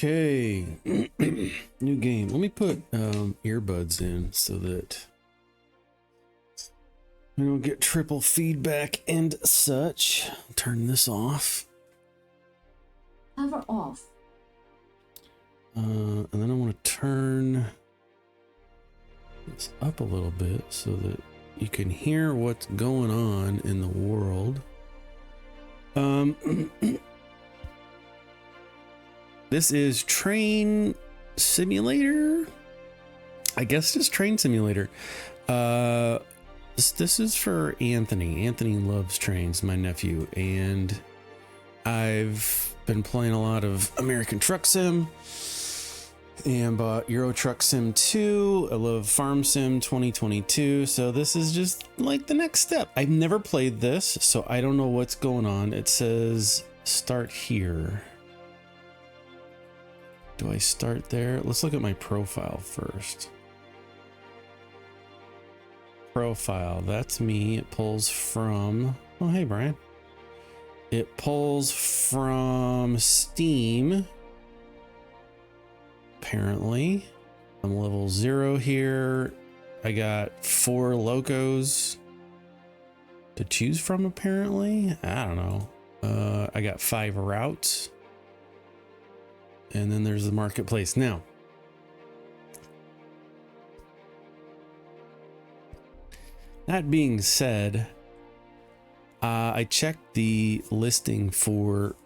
Okay. New game. Let me put earbuds in so that we don't get triple feedback and such. Turn this off. Cover off. And then I want to turn this up a little bit so that you can hear what's going on in the world. This is Train Simulator. I guess just Train Simulator. This is for Anthony. Anthony loves trains, my nephew, and I've been playing a lot of American Truck Sim and bought Euro Truck Sim 2. I love Farm Sim 2022. So this is just like the next step. I've never played this, so I don't know what's going on. It says start here. Do I start there? Let's look at my profile first. Profile, that's me. It pulls from, oh hey Brian. It pulls from Steam. Apparently. I'm level 0 here. I got 4 locos to choose from apparently. I don't know. I got 5 routes. And then there's the marketplace. Now, that being said, I checked the listing for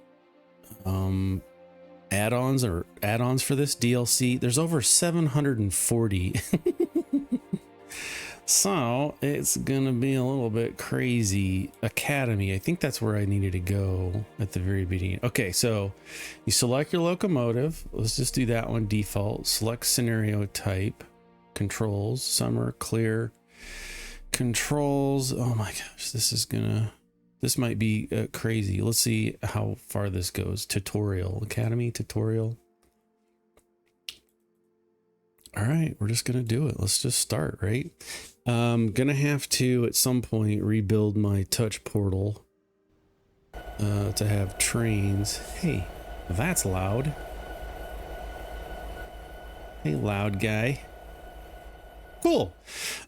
add-ons for this DLC. There's over 740. So it's gonna be a little bit crazy. Academy, I think that's where I needed to go at the very beginning. Okay, so you select your locomotive. Let's just do that one default. Select scenario type, controls, summer, clear, controls. Oh my gosh, this might be crazy. Let's see how far this goes. Tutorial, Academy tutorial. All right, we're just gonna do it. Let's just start, right? Gonna have to at some point rebuild my touch portal to have trains. Hey, that's loud. Hey, loud guy. Cool.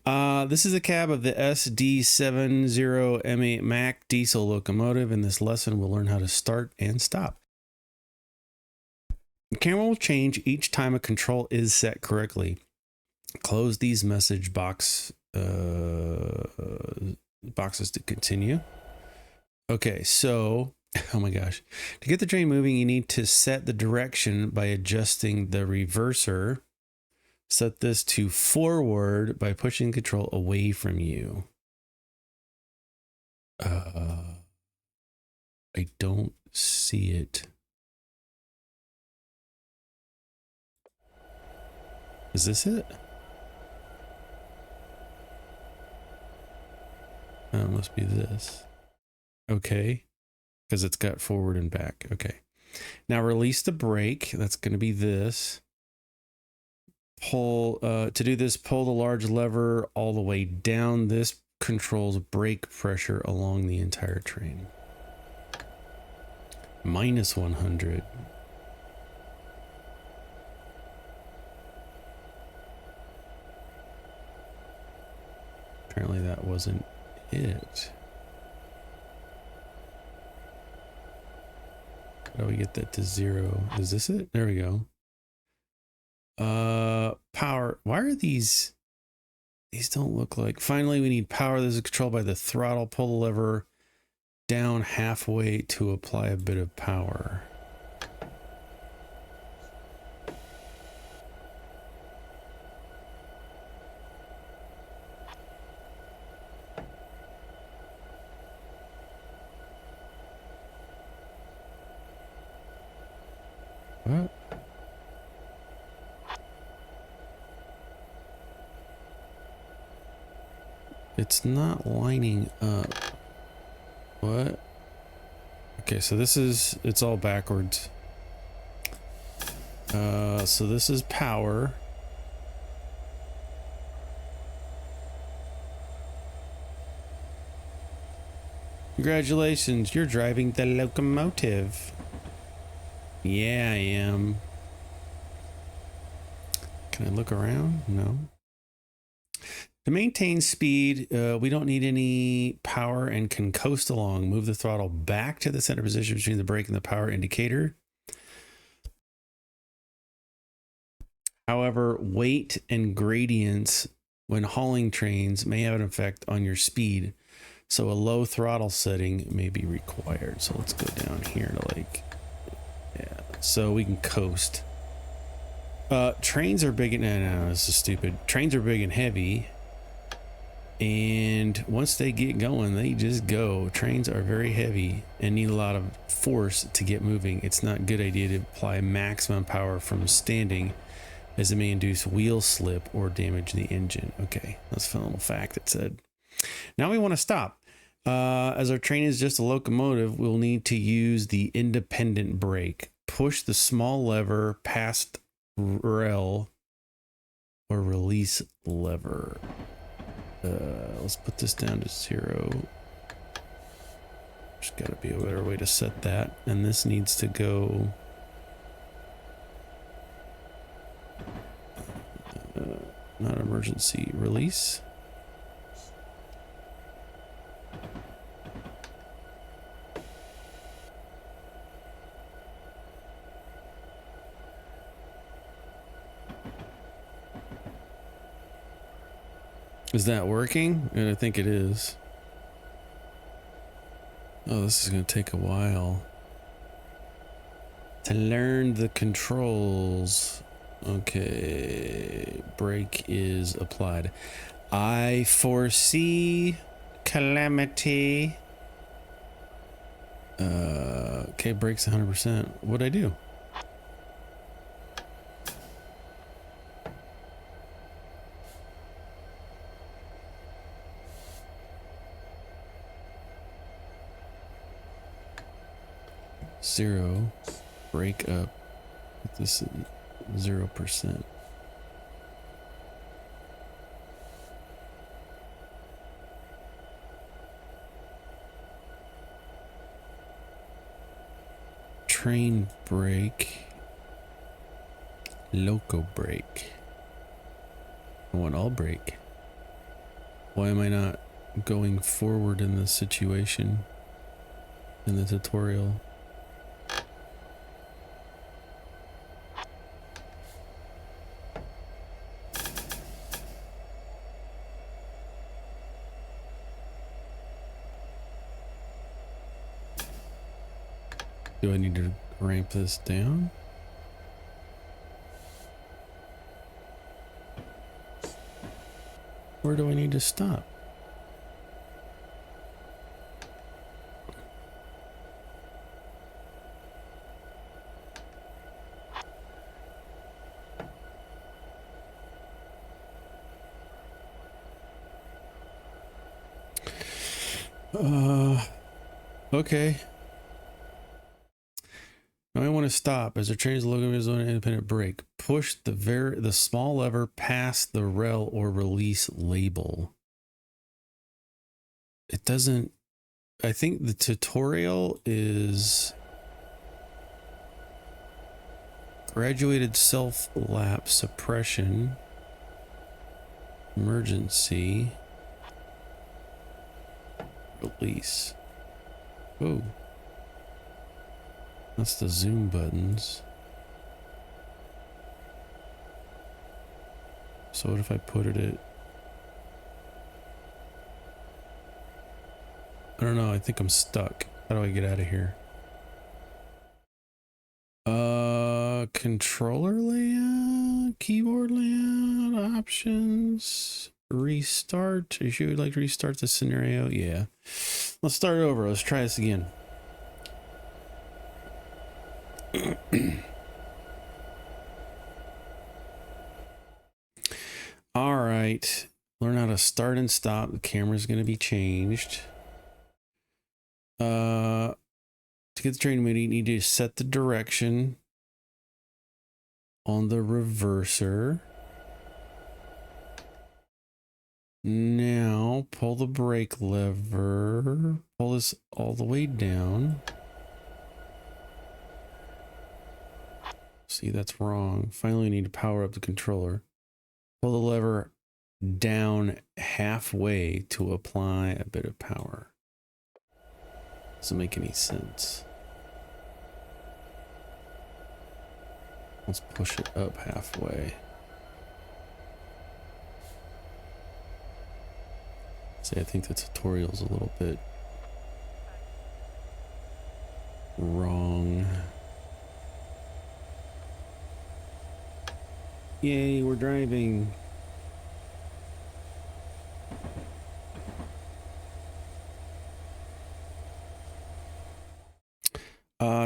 This is a cab of the SD70M8 Mack diesel locomotive. In this lesson, we'll learn how to start and stop. The camera will change each time a control is set correctly. Close these message boxes to continue. Okay, so, oh my gosh. To get the train moving, you need to set the direction by adjusting the reverser. Set this to forward by pushing control away from you. I don't see it. Is this it? It must be this. Okay. Because it's got forward and back. Okay. Now release the brake. That's going to be this. Pull, to do this, pull the large lever all the way down. This controls brake pressure along the entire train. Minus 100. Apparently that wasn't it. How do we get that to 0? Is this it? There we go. Power. Why are these don't look like. Finally, we need power. This is controlled by the throttle. Pull the lever down halfway to apply a bit of power. What? It's not lining up. What? Okay, so this is, it's all backwards. So this is power. Congratulations, you're driving the locomotive. Yeah, I am. Can I look around? No. To maintain speed, we don't need any power and can coast along. Move the throttle back to the center position between the brake and the power indicator. However, weight and gradients when hauling trains may have an effect on your speed. So a low throttle setting may be required. So let's go down here to like, yeah, so we can coast. Trains are big and, no, this is stupid. Trains are big and heavy. And once they get going, they just go. Trains are very heavy and need a lot of force to get moving. It's not a good idea to apply maximum power from standing, as it may induce wheel slip or damage the engine. Okay, that's a fun little fact it said. Now we want to stop. As our train is just a locomotive, we'll need to use the independent brake. Push the small lever past rail or release lever. Let's put this down to 0. There's got to be a better way to set that. And this needs to go... not emergency. Release. Is that working? I think it is. Oh, this is going to take a while to learn the controls. Okay, brake is applied. I foresee calamity. Okay, brake's 100%. What'd I do? Zero, brake up. Put this at 0%. Train brake. Loco brake. I want all brake. Why am I not going forward in this situation in the tutorial? Do I need to ramp this down? Where do I need to stop? Okay. Now I want to stop as the train is located in an independent brake. Push the small lever past the rail or release label. It doesn't. I think the tutorial is graduated self-lap suppression, emergency, release. Oh. That's the zoom buttons. So what if I put it at... I don't know, I think I'm stuck. How do I get out of here? Controller layout, keyboard layout, options, restart. Are you sure you'd like to restart the scenario? Yeah. Let's start over. Let's try this again. All right, learn how to start and stop. The camera's going to be changed. To get the train moving, you need to set the direction on the reverser. Now pull the brake lever, pull this all the way down. See, that's wrong. Finally, we need to power up the controller. Pull the lever down halfway to apply a bit of power. Doesn't make any sense. Let's push it up halfway. See, I think the tutorial's a little bit wrong. Yay, we're driving.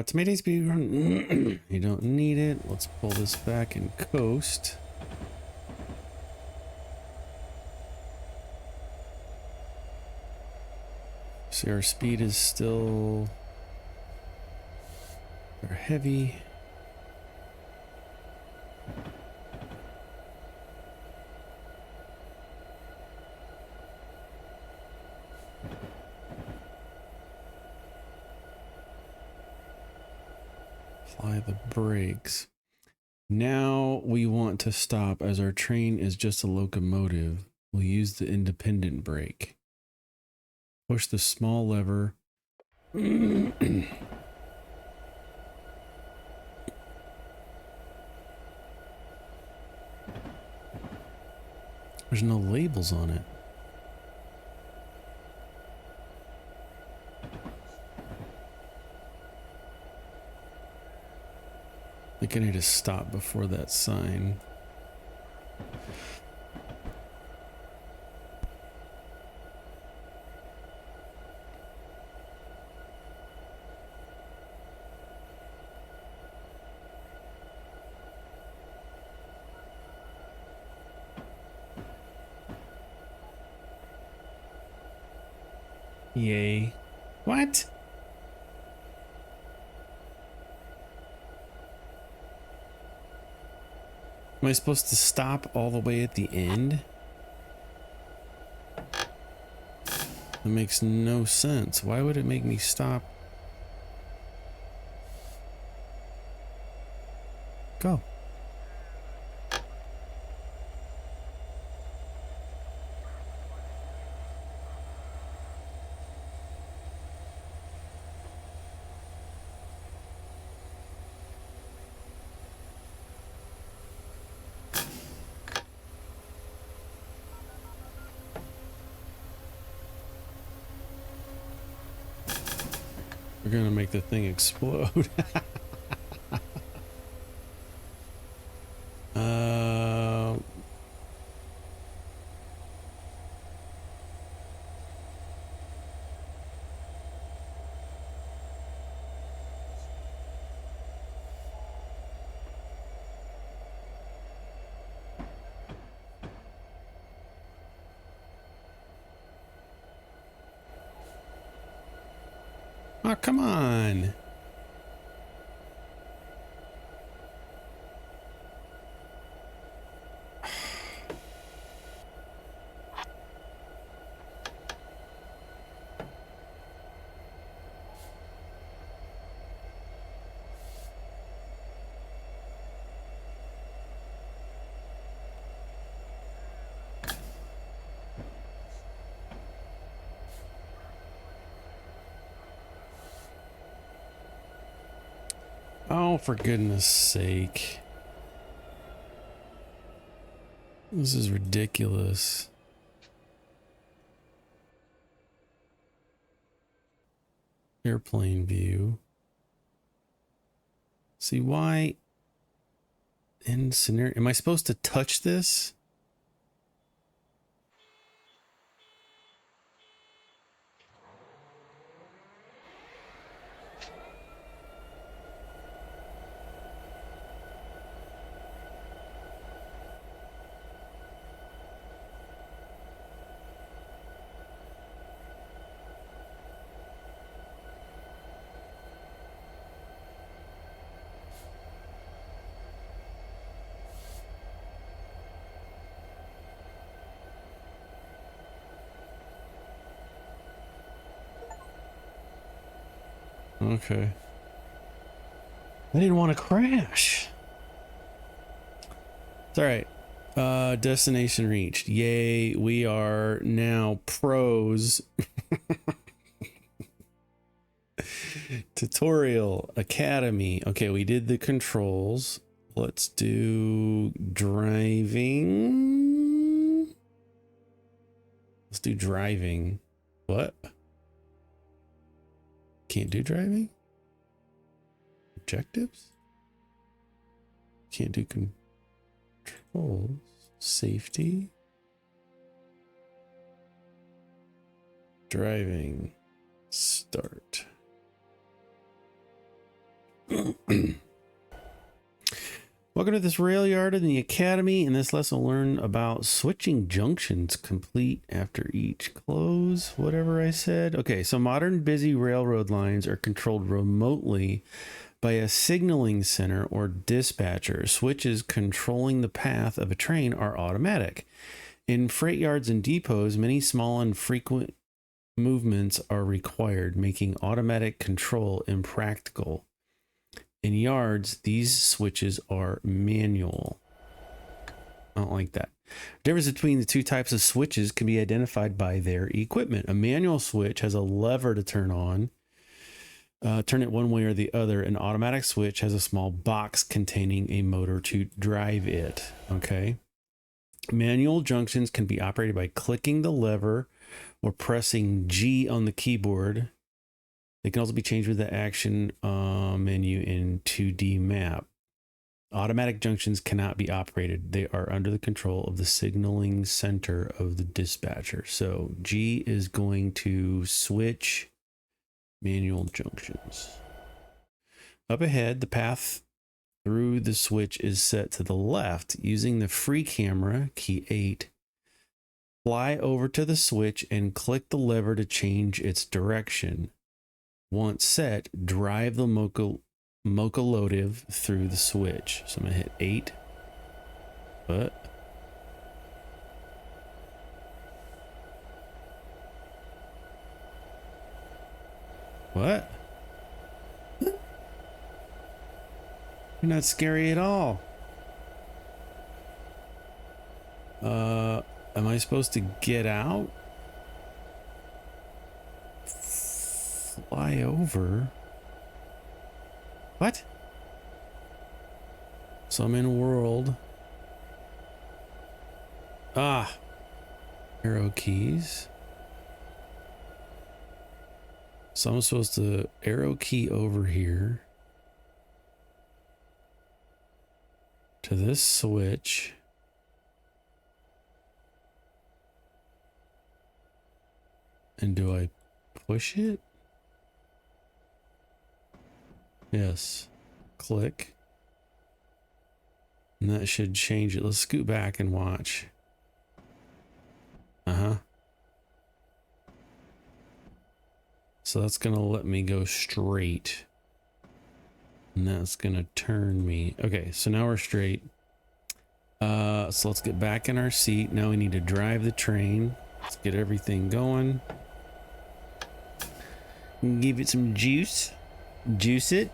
Tomatoes be run. You don't need it. Let's pull this back and coast. See, our speed is still very heavy. Apply the brakes. Now we want to stop as our train is just a locomotive. We'll use the independent brake. Push the small lever. There's no labels on it. I think I need to stop before that sign. Yay. What? Am I supposed to stop all the way at the end? That makes no sense. Why would it make me stop? Go. We're gonna make the thing explode. uh, oh, come on. Oh, for goodness sake. This is ridiculous. Airplane view. See why in scenario, am I supposed to touch this? Okay. I didn't want to crash. It's all right. Destination reached. Yay, we are now pros. Tutorial Academy. Okay, we did the controls. Let's do driving. Let's do driving. What? Can't do driving? Objectives? Can't do controls. Safety. Driving. Start. Welcome to this rail yard in the academy. In this lesson, we'll learn about switching junctions complete after each close, whatever I said. Okay, so modern busy railroad lines are controlled remotely by a signaling center or dispatcher. Switches controlling the path of a train are automatic. In freight yards and depots, many small and frequent movements are required, making automatic control impractical. In yards, these switches are manual. I don't like that. The difference between the two types of switches can be identified by their equipment. A manual switch has a lever to turn on, turn it one way or the other. An automatic switch has a small box containing a motor to drive it. Okay. Manual junctions can be operated by clicking the lever or pressing G on the keyboard. They can also be changed with the action menu in 2D map. Automatic junctions cannot be operated. They are under the control of the signaling center of the dispatcher. So G is going to switch manual junctions. Up ahead, the path through the switch is set to the left. Using the free camera, key 8, fly over to the switch and click the lever to change its direction. Once set, drive the locomotive through the switch. So I'm gonna hit 8. What? What? You're not scary at all. Am I supposed to get out? Fly over. What? So I'm in a world. Ah. Arrow keys. So I'm supposed to arrow key over here to this switch. And do I push it? Yes. Click. And that should change it. Let's scoot back and watch. So that's going to let me go straight. And that's going to turn me. Okay, so now we're straight. So let's get back in our seat. Now we need to drive the train. Let's get everything going. Give it some juice. Juice it.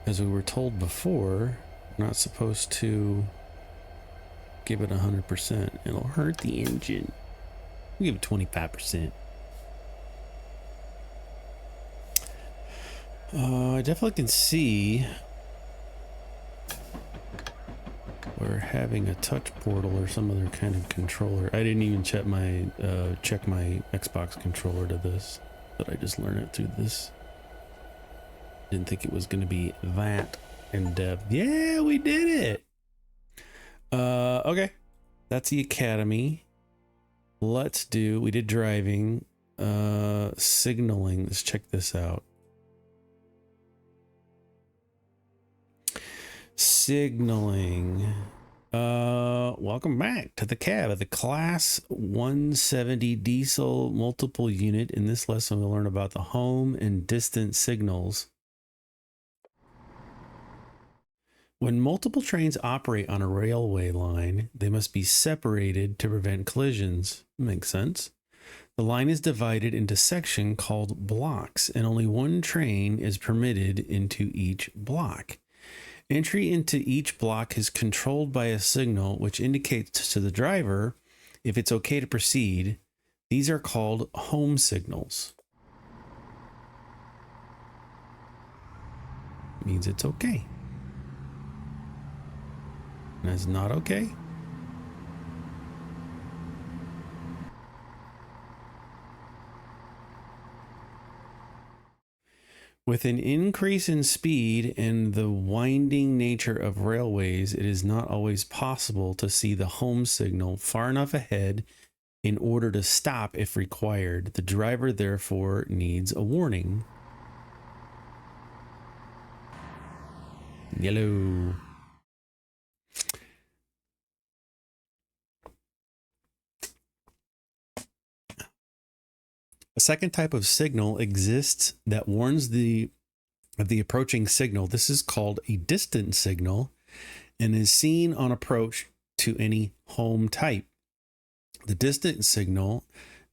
As we were told before, we're not supposed to give it 100%. It'll hurt the engine. We'll give it 25%. I definitely can see we're having a touch portal or some other kind of controller. I didn't even check my Xbox controller to this, but I just learned it through this. Didn't think it was going to be that in depth. Yeah, we did it. Okay, that's the academy. We did driving, signaling. Let's check this out. Signaling. Welcome back to the cab of the Class 170 diesel multiple unit. In this lesson, we'll learn about the home and distance signals. When multiple trains operate on a railway line, they must be separated to prevent collisions. Makes sense. The line is divided into sections called blocks, and only one train is permitted into each block. Entry into each block is controlled by a signal which indicates to the driver if it's okay to proceed. These are called home signals. Means it's okay. And it's not okay. With an increase in speed and the winding nature of railways, it is not always possible to see the home signal far enough ahead in order to stop if required. The driver therefore needs a warning. Yellow. A second type of signal exists that warns of the approaching signal. This is called a distant signal and is seen on approach to any home type. The distant signal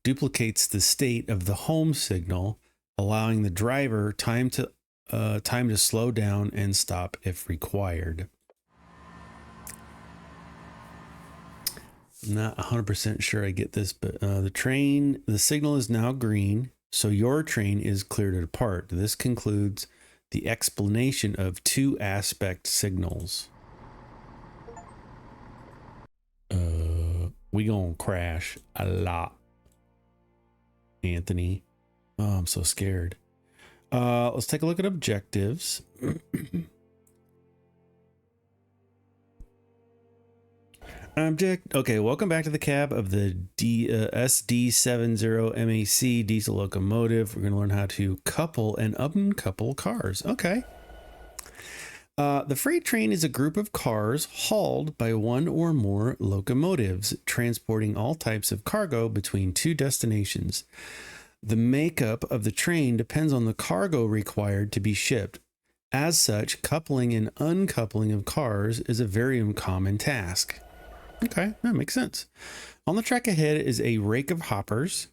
duplicates the state of the home signal, allowing the driver time to slow down and stop if required. I'm not 100% sure I get this, but the signal is now green, so your train is clear to depart. This concludes the explanation of two aspect signals. We gonna crash a lot, Anthony. Oh, I'm so scared. Let's take a look at objectives. Okay, welcome back to the cab of the SD70 MAC diesel locomotive. We're going to learn how to couple and uncouple cars. Okay. The freight train is a group of cars hauled by one or more locomotives, transporting all types of cargo between two destinations. The makeup of the train depends on the cargo required to be shipped. As such, coupling and uncoupling of cars is a very common task. Okay, that makes sense. On the track ahead is a rake of hoppers.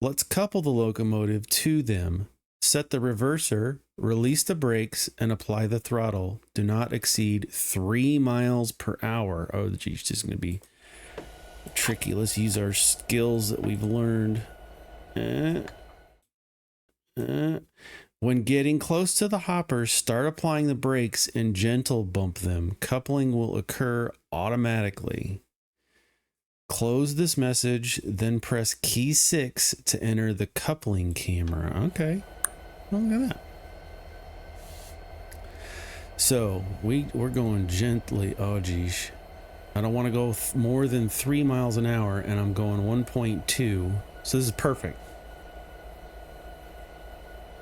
Let's couple the locomotive to them. Set the reverser, release the brakes, and apply the throttle. Do not exceed 3 miles per hour. Oh, geez, this is going to be tricky. Let's use our skills that we've learned. When getting close to the hoppers, start applying the brakes and gentle bump them. Coupling will occur automatically. Close this message, then press key 6 to enter the coupling camera. Okay, well, look at that. So we're going gently. Oh, geez. I don't want to go more than 3 miles an hour, and I'm going 1.2. So this is perfect.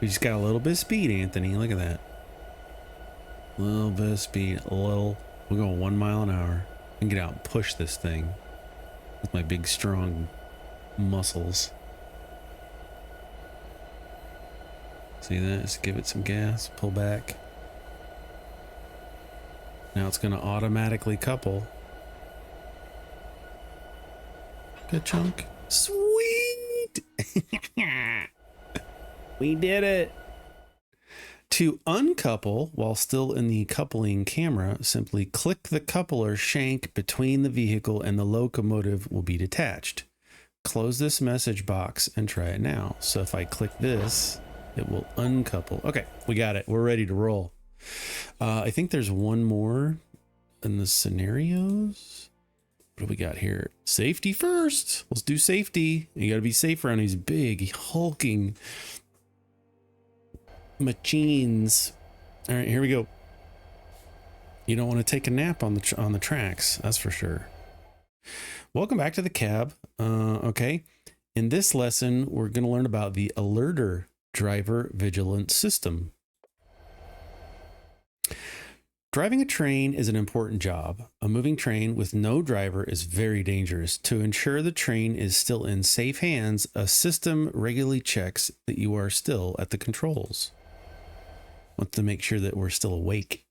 We just got a little bit of speed, Anthony. Look at that. A little bit of speed. We're going 1 mile an hour. I can get out and push this thing with my big, strong muscles. See that? Let's give it some gas. Pull back. Now it's going to automatically couple. Good chunk. Sweet! We did it. To uncouple while still in the coupling camera, simply click the coupler shank between the vehicle and the locomotive will be detached. Close this message box and try it now. So if I click this, it will uncouple. Okay, we got it. We're ready to roll. I think there's one more in the scenarios. What do we got here? Safety first. Let's do safety. You got to be safe around these big, hulking machines. All right, here we go. You don't want to take a nap on the tracks, that's for sure. Welcome back to the cab. Okay, in this lesson we're going to learn about the alerter driver vigilance system. Driving a train is an important job. A moving train with no driver is very dangerous. To ensure the train is still in safe hands, a system regularly checks that you are still at the controls. Want to make sure that we're still awake.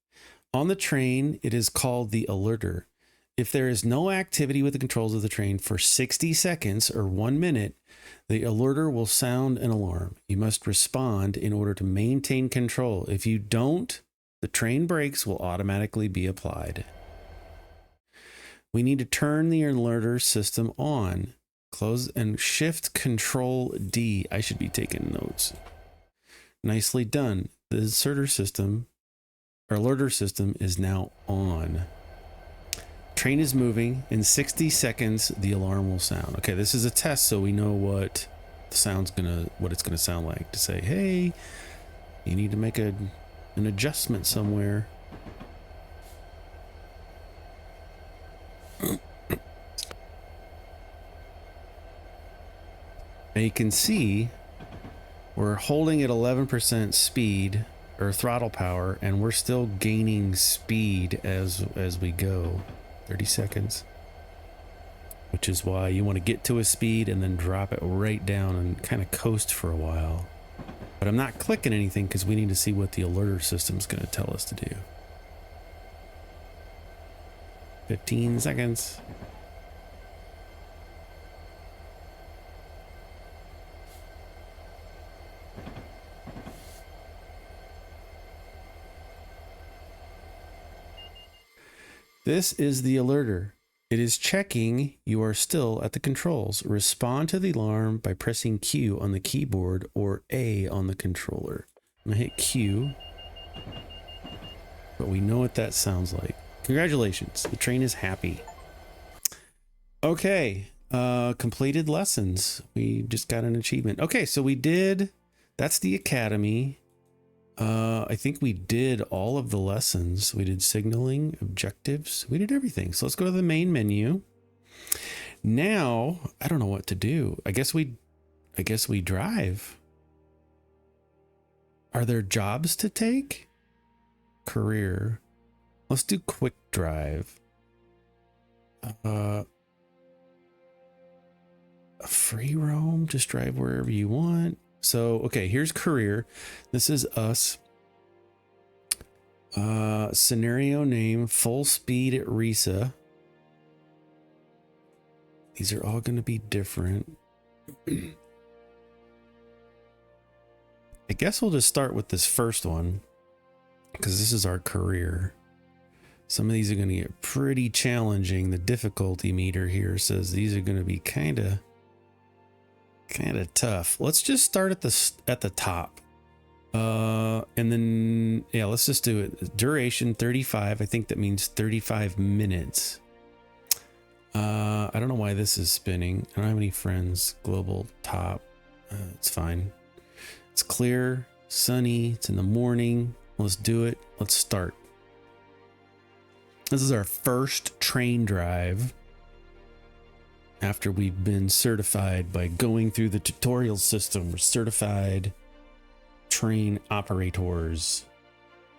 On the train, it is called the alerter. If there is no activity with the controls of the train for 60 seconds or 1 minute, the alerter will sound an alarm. You must respond in order to maintain control. If you don't The train brakes will automatically be applied. We need to turn the alerter system on. Close and shift control D. I should be taking notes. Nicely done. The alerter system is now on. Train is moving. In 60 seconds, the alarm will sound. Okay, this is a test, so we know what what it's gonna sound like to say, hey, you need to make an adjustment somewhere. And you can see we're holding at 11% speed or throttle power, and we're still gaining speed as we go. 30 seconds. Which is why you want to get to a speed and then drop it right down and kind of coast for a while. But I'm not clicking anything because we need to see what the alerter system's going to tell us to do. 15 seconds. This is the alerter. It is checking you are still at the controls. Respond to the alarm by pressing Q on the keyboard or A on the controller. I'm gonna hit Q, but we know what that sounds like. Congratulations, the train is happy. Okay, completed lessons. We just got an achievement. Okay, so we did, that's the academy. I think we did all of the lessons. We did signaling, objectives. We did everything. So let's go to the main menu. Now, I don't know what to do. I guess we drive. Are there jobs to take? Career. Let's do quick drive. Free roam, just drive wherever you want. So, okay, here's career. This is us. Scenario name, full speed at Risa. These are all going to be different. I guess we'll just start with this first one because this is our career. Some of these are going to get pretty challenging. The difficulty meter here says these are going to be kind of tough. Let's just start at the top. And then, yeah, let's just do it. Duration 35. I think that means 35 minutes. I don't know why this is spinning. I don't have any friends. Global top. It's fine. It's clear, sunny. It's in the morning. Let's do it. Let's start. This is our first train drive after we've been certified by going through the tutorial system. We're certified train operators.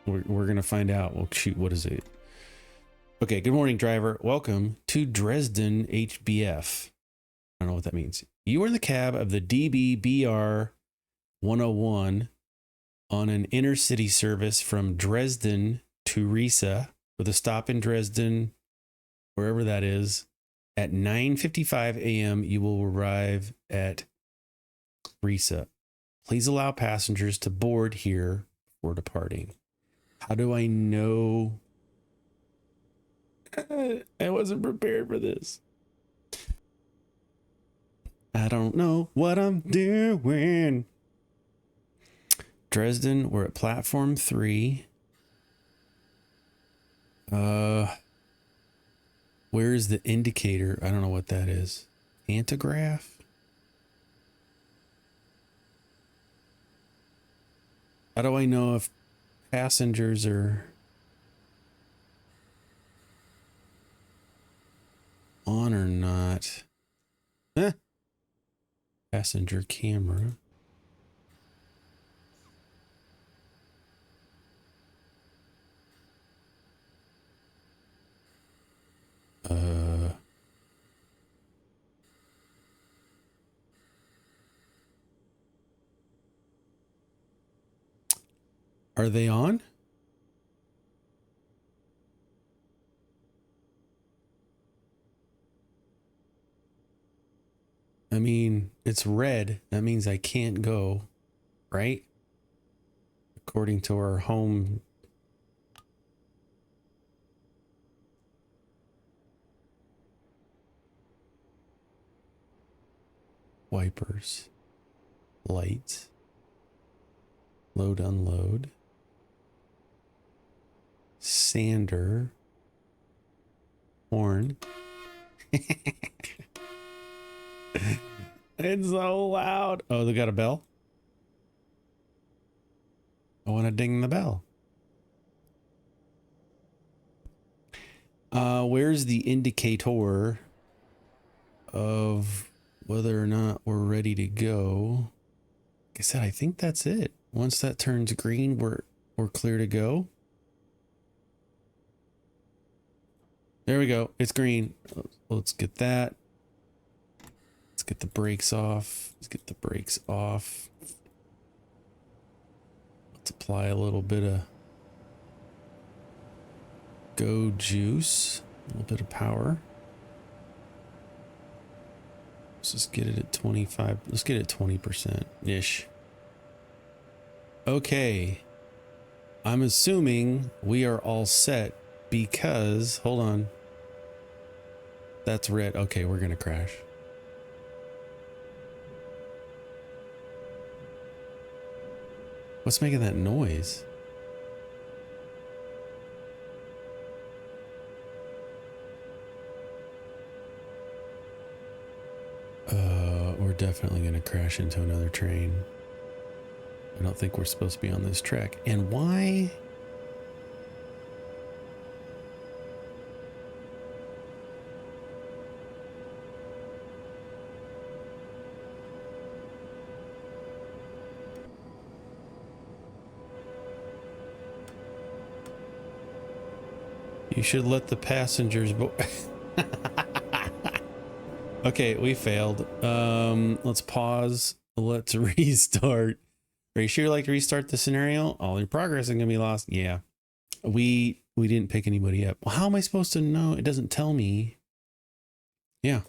We're gonna find out. Well, shoot, what is it? Okay, good morning, driver. Welcome to Dresden HBF. I don't know what that means. You are in the cab of the DBBR 101 on an intercity service from Dresden to Riesa with a stop in Dresden, wherever that is. At 9:55 a.m., you will arrive at Riesa. Please allow passengers to board here before departing. How do I know? I wasn't prepared for this. I don't know what I'm doing. Dresden, we're at platform 3. Where's the indicator? I don't know what that is. Antograph? How do I know if passengers are on or not? Huh? Passenger camera. Are they on? I mean, it's red. That means I can't go, right? According to our home wipers, lights, load, unload, sander, horn. It's so loud. Oh, they got a bell? I want to ding the bell. Where's the indicator of whether or not we're ready to go? Like I said, I think that's it. Once that turns green, we're clear to go. There we go. It's green. Let's get that. Let's get the brakes off. Let's get the brakes off. Let's apply a little bit of go juice. A little bit of power. Let's just get it at 25. Let's get it 20%-ish. Okay. I'm assuming we are all set because, hold on. That's red. Okay, we're gonna crash. What's making that noise? We're definitely gonna crash into another train. I don't think we're supposed to be on this track. And why? You should let the passengers Okay, we failed. Let's pause. Let's restart. Are you sure you'd like to restart the scenario? All your progress is gonna be lost. Yeah. We didn't pick anybody up. Well, how am I supposed to know? It doesn't tell me. Yeah.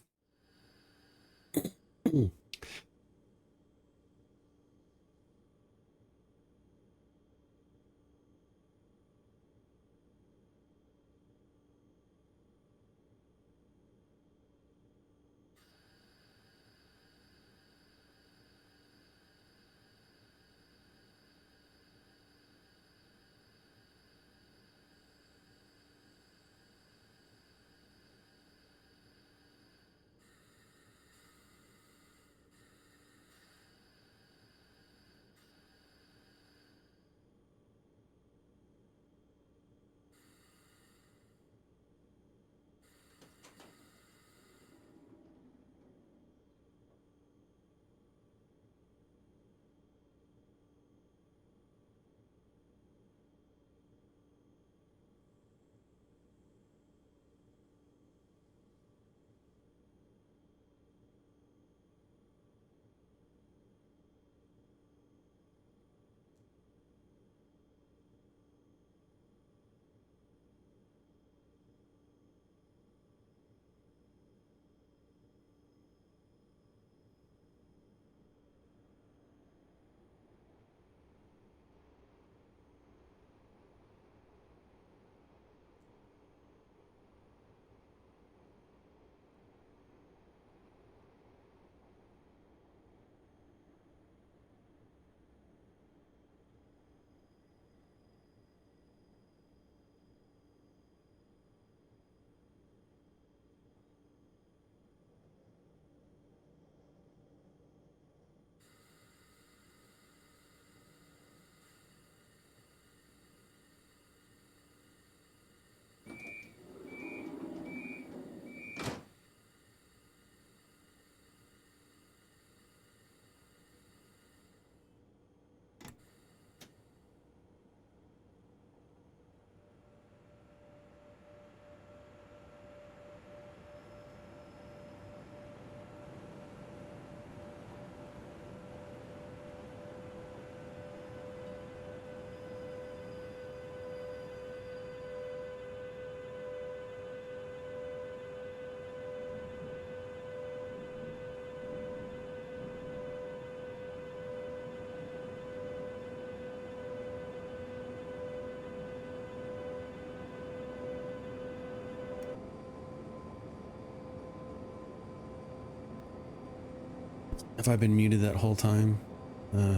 Have I been muted that whole time?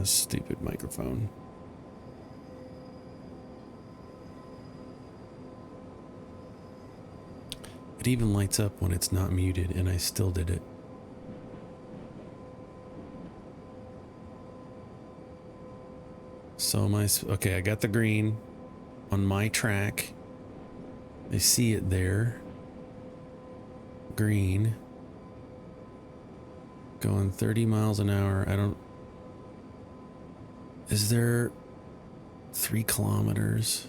Stupid microphone. It even lights up when it's not muted, and I still did it. So okay, I got the green on my track. I see it there. Green. Going 30 miles an hour. Is there 3 kilometers?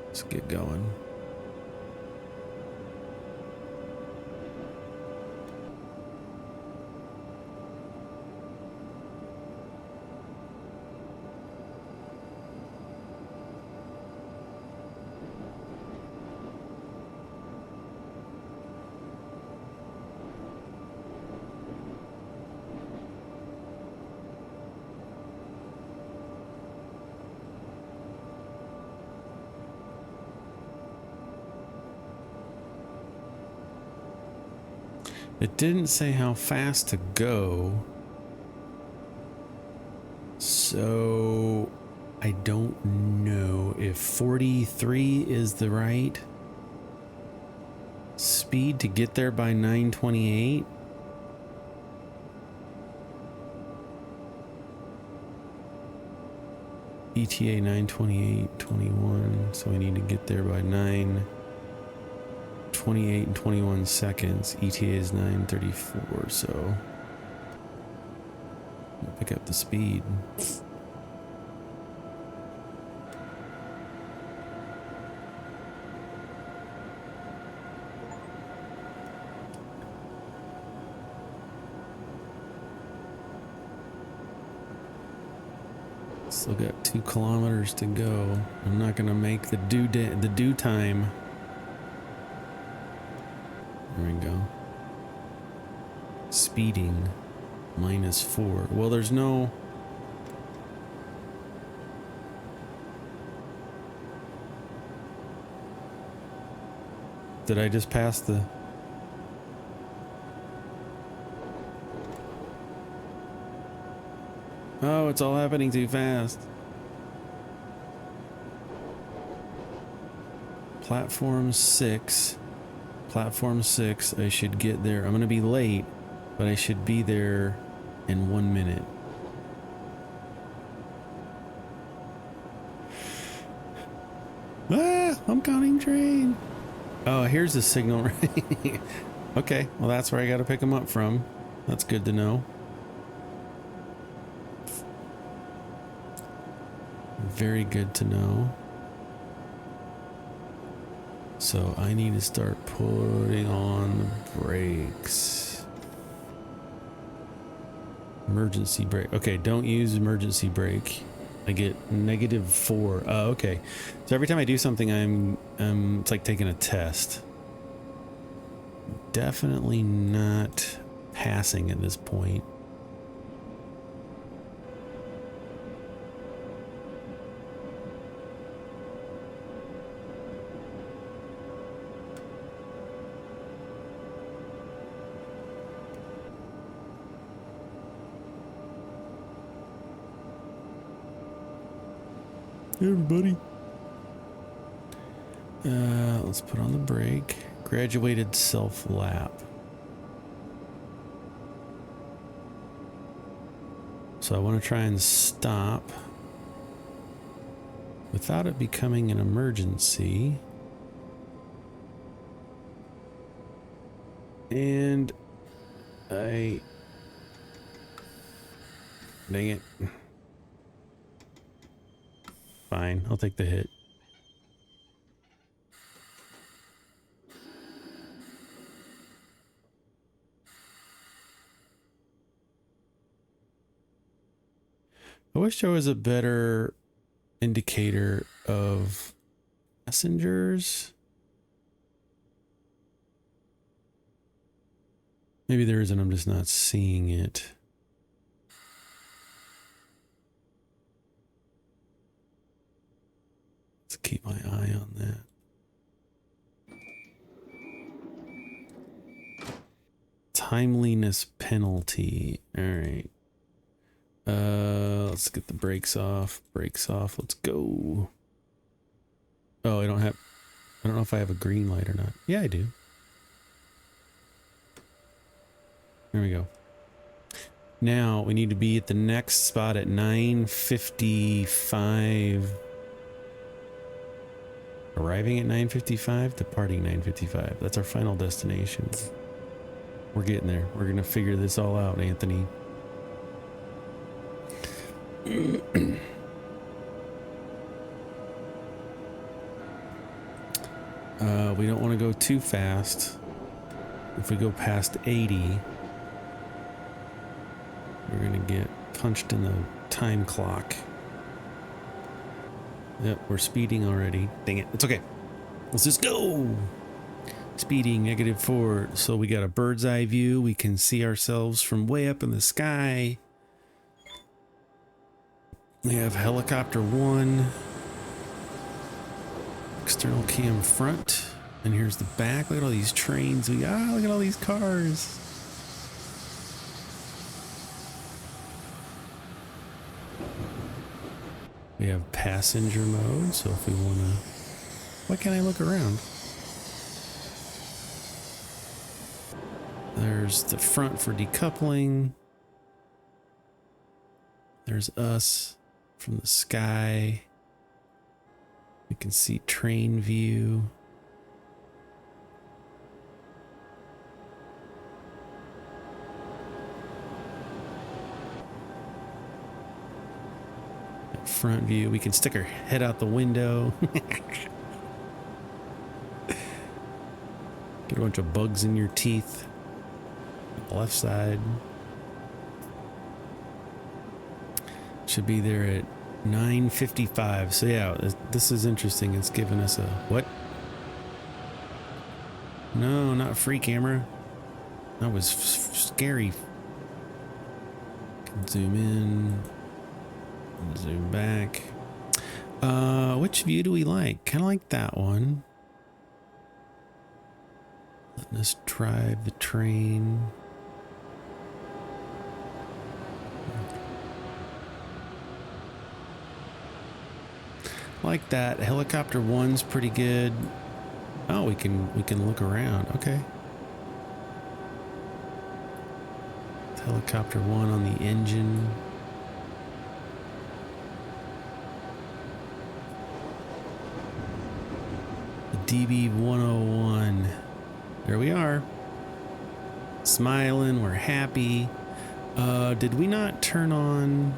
Let's get going. It didn't say how fast to go, so I don't know if 43 is the right speed to get there by 9:28. ETA 9:28:21, so we need to get there by 9:28 and 21 seconds. ETA is 9:34, so pick up the speed. Still got 2 kilometers to go. I'm not gonna make the due time. There we go. Speeding -4. Well, there's no. Did I just pass the? Oh, it's all happening too fast. Platform 6. Platform 6. I should get there. I'm going to be late, but I should be there in 1 minute. Ah, I'm counting train. Oh, here's the signal. Okay, well, that's where I got to pick them up from. That's good to know. Very good to know. So I need to start putting on the brakes. Emergency brake. Okay, don't use emergency brake. I get -4. Oh, okay. So every time I do something, it's like taking a test. Definitely not passing at this point. Hey everybody. Let's put on the brake. Graduated self lap. So I want to try and stop without it becoming an emergency. And dang it. Fine, I'll take the hit. I wish there was a better indicator of passengers. Maybe there isn't, I'm just not seeing it. Let's keep my eye on that. Timeliness penalty. All right. Let's get the brakes off. Brakes off. Let's go. Oh, I don't know if I have a green light or not. Yeah, I do. There we go. Now we need to be at the next spot at 9:55. Arriving at 9:55, departing 9:55. That's our final destination. We're getting there. We're gonna figure this all out, Anthony. We don't want to go too fast. If we go past 80, we're gonna get punched in the time clock. Yep, we're speeding already. Dang it. It's okay. Let's just go. Speeding -4. So we got a bird's eye view. We can see ourselves from way up in the sky. We have helicopter 1. External cam front. And here's the back. Look at all these trains. Look at all these cars. We have passenger mode, so if we want to... Why can't I look around? There's the front for decoupling. There's us from the sky. We can see train view. Front view. We can stick our head out the window. Get a bunch of bugs in your teeth. Left side. Should be there at 9:55. So yeah, this is interesting. It's giving us a what? No, not free camera. That was scary. Can zoom in. Zoom back. Which view do we like? Kind of like that one. Letting us drive the train. Like that. Helicopter 1's pretty good. Oh, we can look around. Okay. Helicopter 1 on the engine. DB-101. There we are. Smiling, we're happy. Did we not turn on...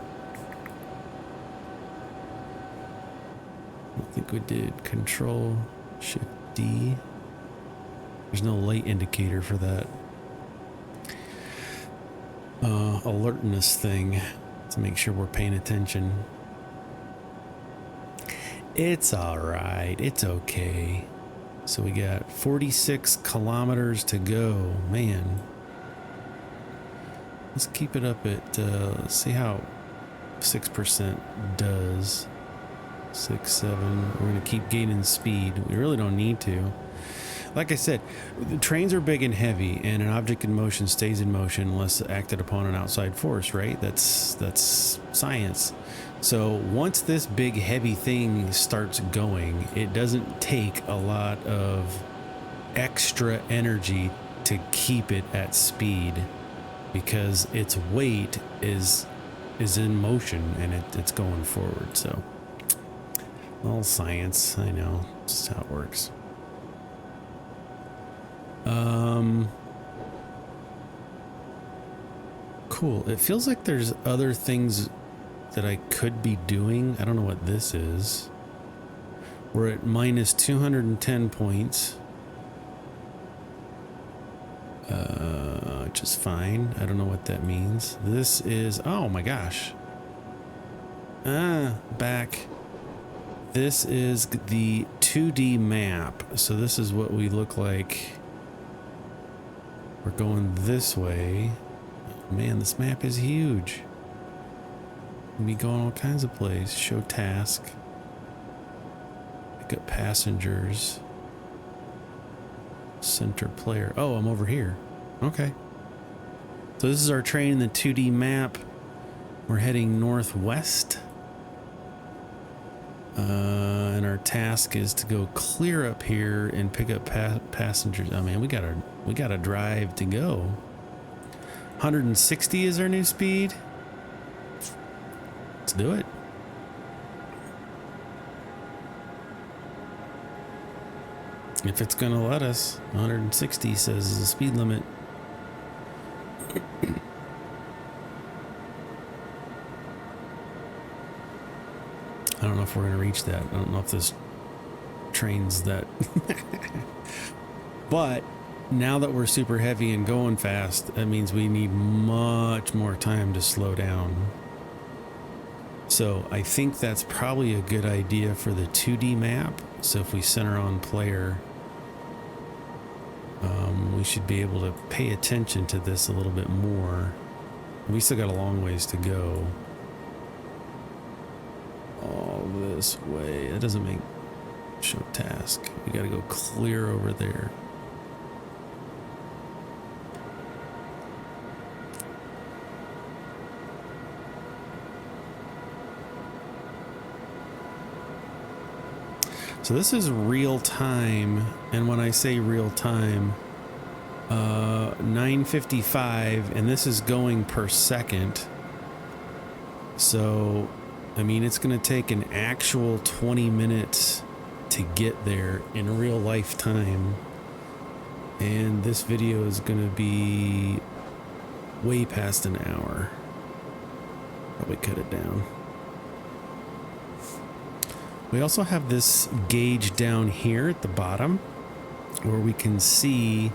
I don't think we did. Control Shift D. There's no light indicator for that. Alertness thing to make sure we're paying attention. It's all right. It's okay. So we got 46 kilometers to go. Man. Let's keep it up at, let's see how 6% does. 6, 7. We're going to keep gaining speed. We really don't need to. Like I said, the trains are big and heavy, and an object in motion stays in motion unless acted upon an outside force, right? That's science. So once this big heavy thing starts going, it doesn't take a lot of extra energy to keep it at speed because its weight is in motion and it's going forward. So all science, I know, just how it works. Cool. It feels like there's other things that I could be doing. I don't know what this is. We're at minus 210 points. Which is fine. I don't know what that means. This is, oh my gosh. Back. This is the 2D map. So this is what we look like. We're going this way. Man, this map is huge. We'll be going all kinds of places. Show task. Pick up passengers. Center player. Oh, I'm over here. Okay. So this is our train in the 2D map. We're heading northwest. And our task is to go clear up here and pick up passengers. Oh man, we got a drive to go. 160 is our new speed. Let's do it. If it's gonna let us. 160 says is the speed limit. I don't know if we're gonna reach that. I don't know if this train's that. But now that we're super heavy and going fast, that means we need much more time to slow down. So I think that's probably a good idea for the 2D map. So if we center on player, we should be able to pay attention to this a little bit more. We still got a long ways to go. All this way. That doesn't make show task. We got to go clear over there. So this is real time, and when I say real time, 9:55, and this is going per second. So, I mean, it's going to take an actual 20 minutes to get there in real life time. And this video is going to be way past an hour. Probably cut it down. We also have this gauge down here at the bottom where we can see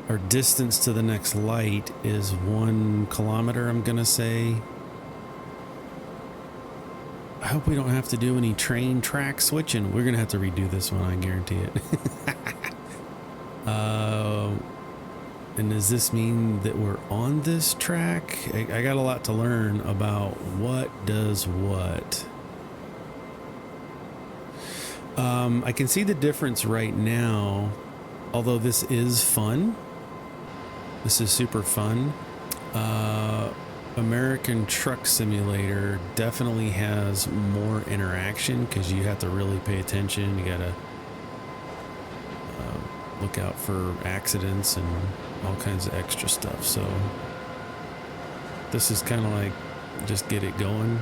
our distance to the next light is 1 kilometer, I'm gonna say. I hope we don't have to do any train track switching. We're gonna have to redo this one, I guarantee it. And does this mean that we're on this track? I got a lot to learn about what does what. I can see the difference right now, although this is fun. This is super fun. American Truck Simulator definitely has more interaction because you have to really pay attention. You gotta look out for accidents and all kinds of extra stuff. So this is kind of like just get it going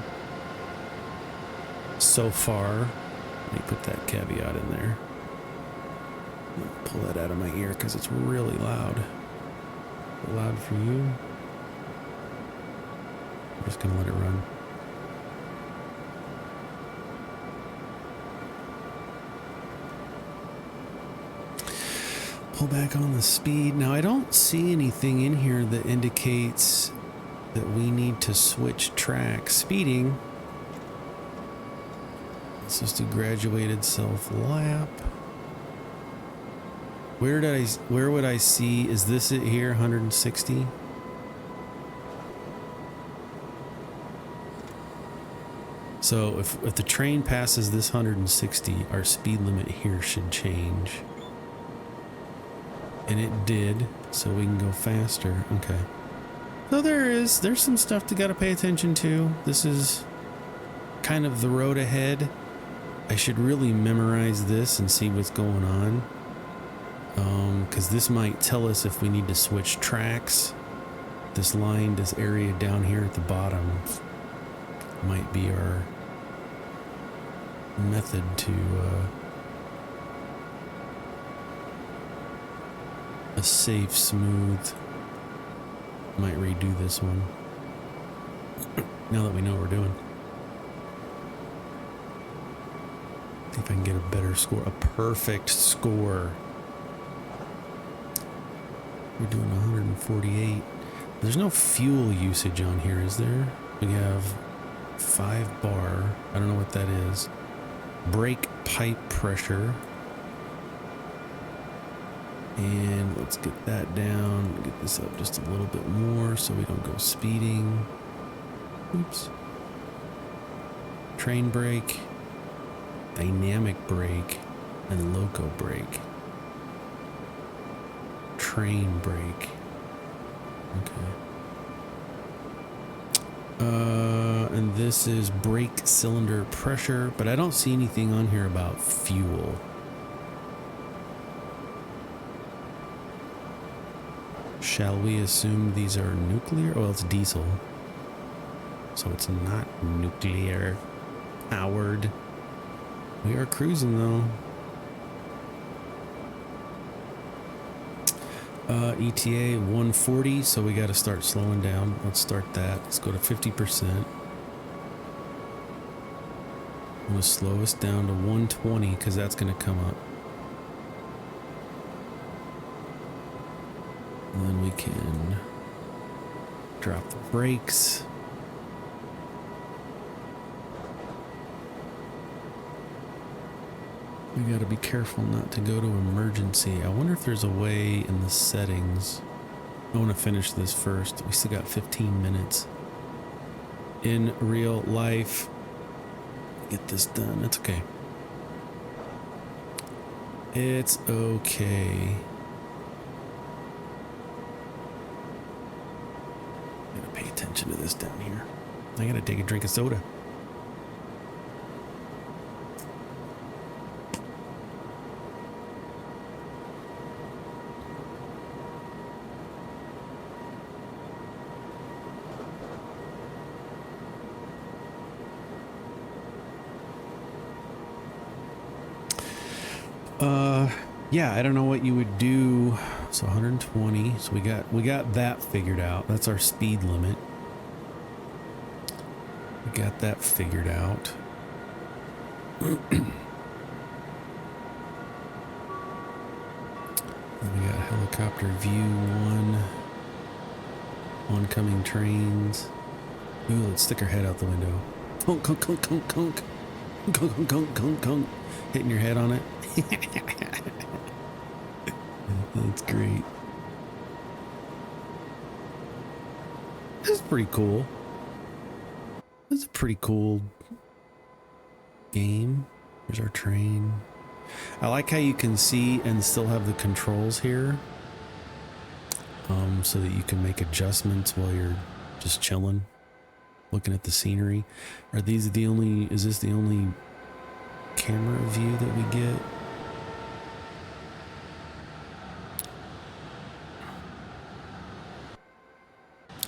so far. Let me put that caveat in there. Pull that out of my ear because it's really loud. Loud for you. I'm just gonna let it run. Pull back on the speed. Now I don't see anything in here that indicates that we need to switch tracks. Speeding. Let's just do graduated self lap. Where would I see, is this it here, 160? So if the train passes this 160, our speed limit here should change. And it did, so we can go faster. Okay. So there's some stuff to gotta pay attention to. This is kind of the road ahead. I should really memorize this and see what's going on. Because this might tell us if we need to switch tracks. This line, this area down here at the bottom might be our method to a safe, smooth. Might redo this one now that we know what we're doing. See if I can get a better score, a perfect score. We're doing 148. There's no fuel usage on here, is there? We have 5 bar. I don't know what that is. Brake pipe pressure. And let's get that down. Get this up just a little bit more so we don't go speeding. Oops. Train brake. Dynamic brake. And loco brake. Train brake. And this is brake cylinder pressure, but I don't see anything on here about fuel. Shall we assume these are nuclear? Well, it's diesel, so it's not nuclear powered. We are cruising though. ETA 140, so we got to start slowing down. Let's start that. Let's go to 50%. I'm going to slow us down to 120 because that's going to come up. And then we can drop the brakes. We got to be careful not to go to emergency. I wonder if there's a way in the settings. I want to finish this first. We still got 15 minutes. In real life, get this done. It's okay. It's okay. I gotta pay attention to this down here. I gotta take a drink of soda. Yeah, I don't know what you would do. So 120. So we got that figured out. That's our speed limit. We got that figured out. We got helicopter view 1. Oncoming trains. Ooh, let's stick our head out the window. Conk, conk, conk, conk, conk. Conk, conk, conk, conk, conk. Hitting your head on it. That's great. This is pretty cool. That's a pretty cool game. There's our train. I like how you can see and still have the controls here. So that you can make adjustments while you're just chilling, looking at the scenery. Is this the only camera view that we get?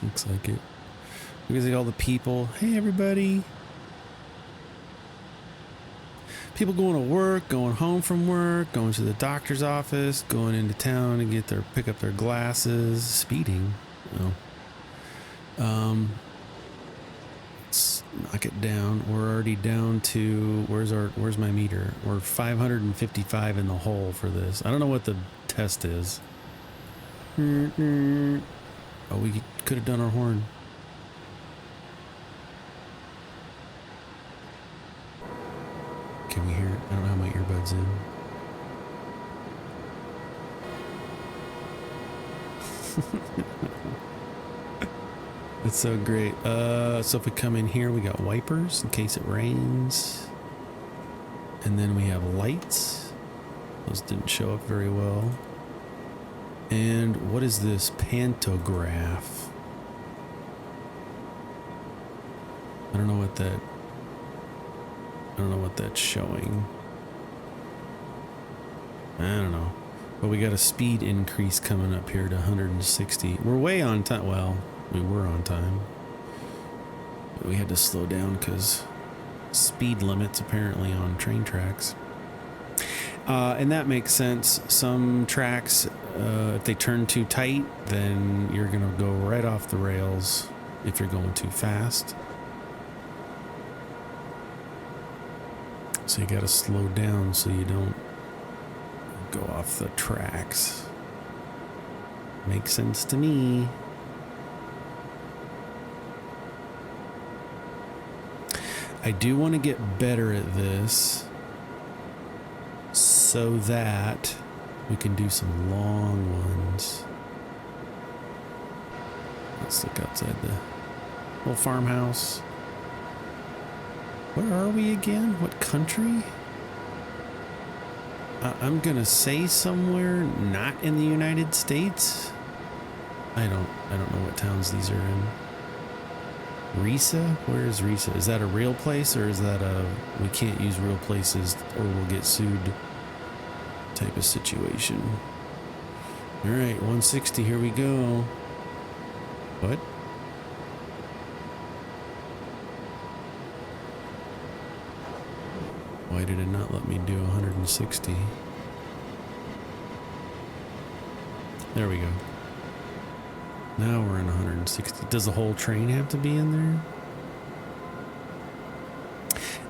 Looks like it. Because like all the people, hey everybody. People going to work, going home from work, going to the doctor's office, going into town to pick up their glasses, speeding. Let's knock it down. We're already down to where's my meter? We're 555 in the hole for this. I don't know what the test is. Oh, we could have done our horn. Can we hear it? I don't have my earbuds in. It's so great. So if we come in here, we got wipers in case it rains. And then we have lights. Those didn't show up very well. And what is this? Pantograph. I don't know what that's showing. I don't know. But we got a speed increase coming up here to 160. We're way on time. Well, we were on time. But we had to slow down because speed limits apparently on train tracks. And that makes sense. Some tracks, if they turn too tight, then you're going to go right off the rails if you're going too fast. So you got to slow down so you don't go off the tracks. Makes sense to me. I do want to get better at this so that we can do some long ones. Let's look outside the little farmhouse. Where are we again? What country? I'm gonna say somewhere not in the United States. I don't know what towns these are in. Risa? Where is Risa? Is that a real place, or is that a we can't use real places or we'll get sued type of situation? All right, 160, here we go. What? Why did it not let me do 160? There we go. Now we're in 160. Does the whole train have to be in there?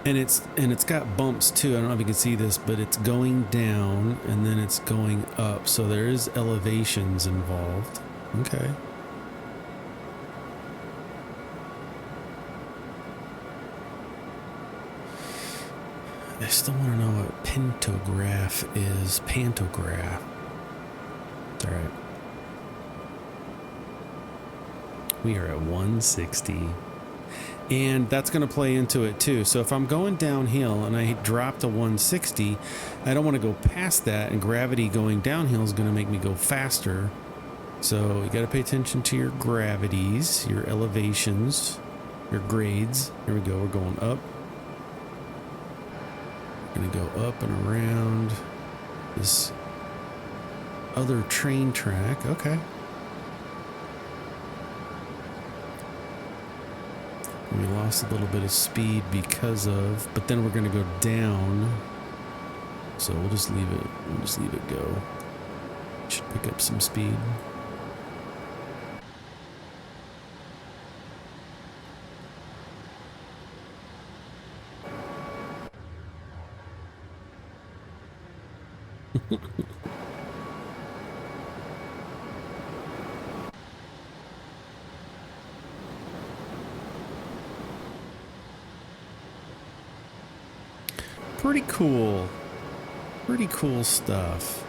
And it's got bumps too. I don't know if you can see this, but it's going down and then it's going up. So there is elevations involved. Okay. I still want to know what pantograph is. Pantograph. All right. We are at 160. And that's going to play into it too. So if I'm going downhill and I drop to 160, I don't want to go past that, and gravity going downhill is going to make me go faster. So you got to pay attention to your gravities, your elevations, your grades. Here we go. We're going up. We're going to go up and around this other train track. Okay. We lost a little bit of speed because of, but then we're going to go down. So we'll just leave it. We'll just leave it go. Should pick up some speed. Pretty cool stuff.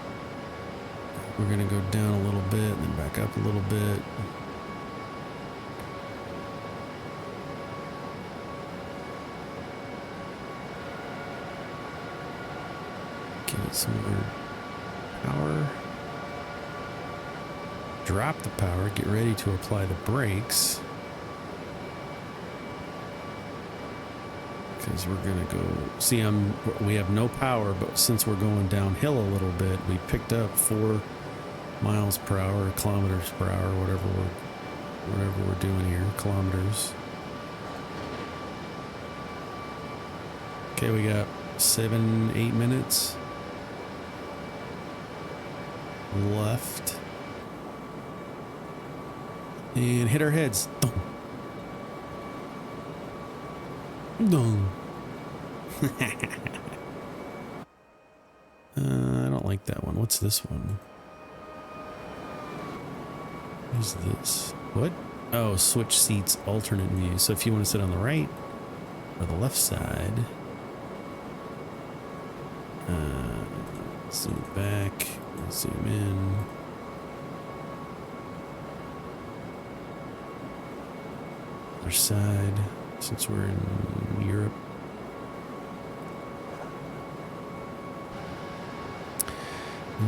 We're gonna go down a little bit and then back up a little bit. Give it some more power. Drop the power, get ready to apply the brakes. Because we're gonna go see, we have no power, but since we're going downhill a little bit, we picked up 4 miles per hour, kilometers per hour, whatever we're doing here, kilometers. Okay, we got 7-8 minutes left, and hit our heads. No. I don't like that one. What's this one? What is this? What? Oh, switch seats, alternate view. So if you want to sit on the right or the left side. Zoom back, zoom in. Other side. Since we're in Europe.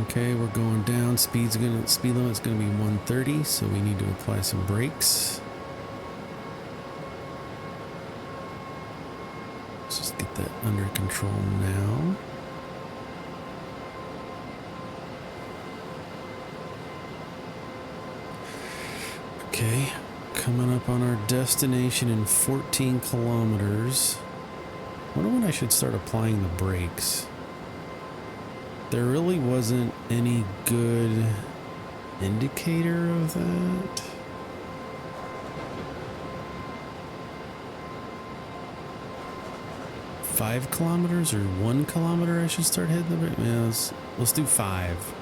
Okay, we're going down. Speed limit's gonna be 130, so we need to apply some brakes. Let's just get that under control now. Okay. Coming up on our destination in 14 kilometers. I wonder when I should start applying the brakes. There really wasn't any good indicator of that. Five kilometers or 1 kilometer I should start hitting the brake? Yeah, let's do 5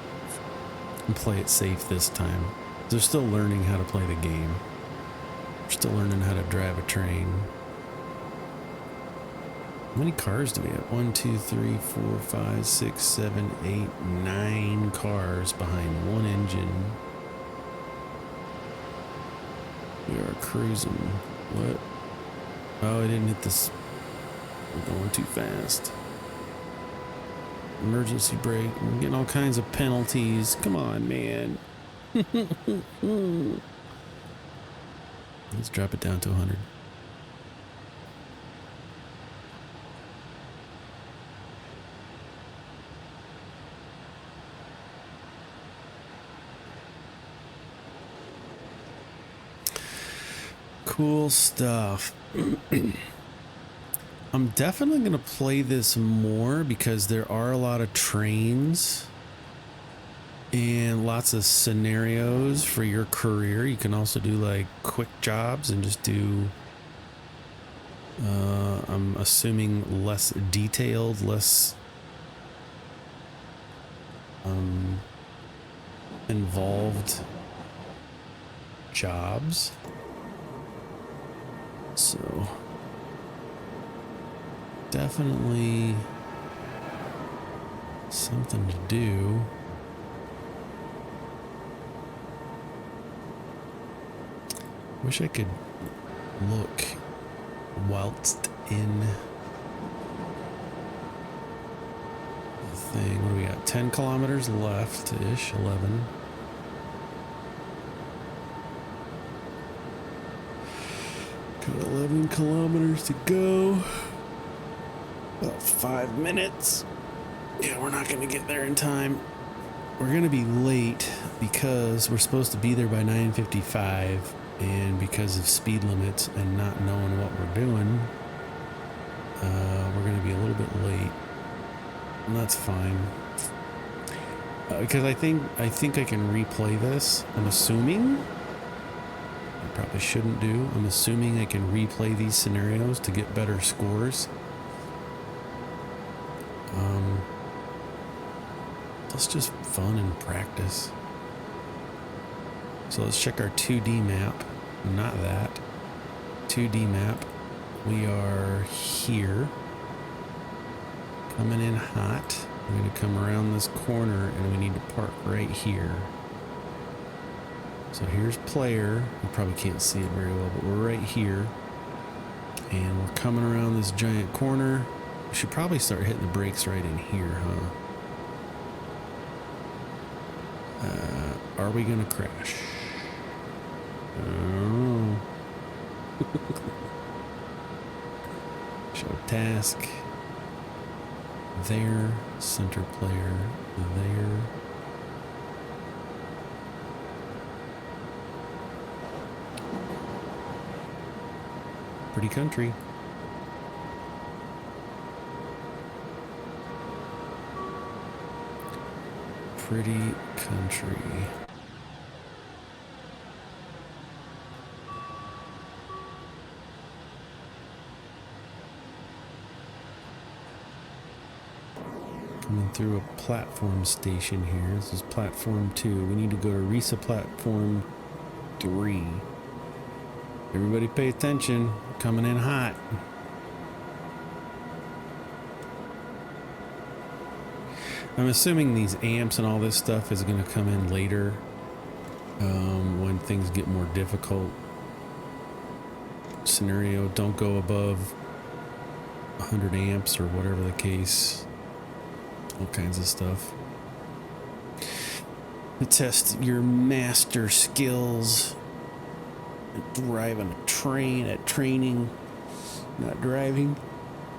and play it safe this time. They're still learning how to play the game. We're still learning how to drive a train. How many cars do we have? 1, 2, 3, 4, 5, 6, 7, 8, 9 cars behind one engine. We are cruising. What? Oh, I didn't hit this. We're going too fast. Emergency brake. I'm getting all kinds of penalties. Come on, man. Let's drop it down to 100. Cool stuff. I'm definitely going to play this more because there are a lot of trains and lots of scenarios for your career. You can also do like quick jobs and just do, I'm assuming less detailed, less involved jobs. So definitely something to do. Wish I could look whilst in the thing. What do we got? 10 kilometers left-ish, 11. Got 11 kilometers to go. About 5 minutes. Yeah, we're not going to get there in time. We're going to be late because we're supposed to be there by 9:55, and because of speed limits and not knowing what we're doing, we're going to be a little bit late. And that's fine. Because I think I can replay this. I'm assuming. I probably shouldn't do. I'm assuming I can replay these scenarios to get better scores. That's just fun and practice. So let's check our 2D map. Not that. 2D map. We are here. Coming in hot. We're going to come around this corner and we need to park right here. So here's player. You probably can't see it very well, but we're right here. And we're coming around this giant corner. We should probably start hitting the brakes right in here, huh? Are we gonna crash? Oh. Show task. There. Center player. There. Pretty country. Pretty country. Coming through a platform station here. This is platform 2. We need to go to Risa platform 3. Everybody pay attention. Coming in hot. I'm assuming these amps and all this stuff is going to come in later when things get more difficult. Scenario, don't go above 100 amps or whatever the case. All kinds of stuff. To test your master skills. Driving a train at training. Not driving,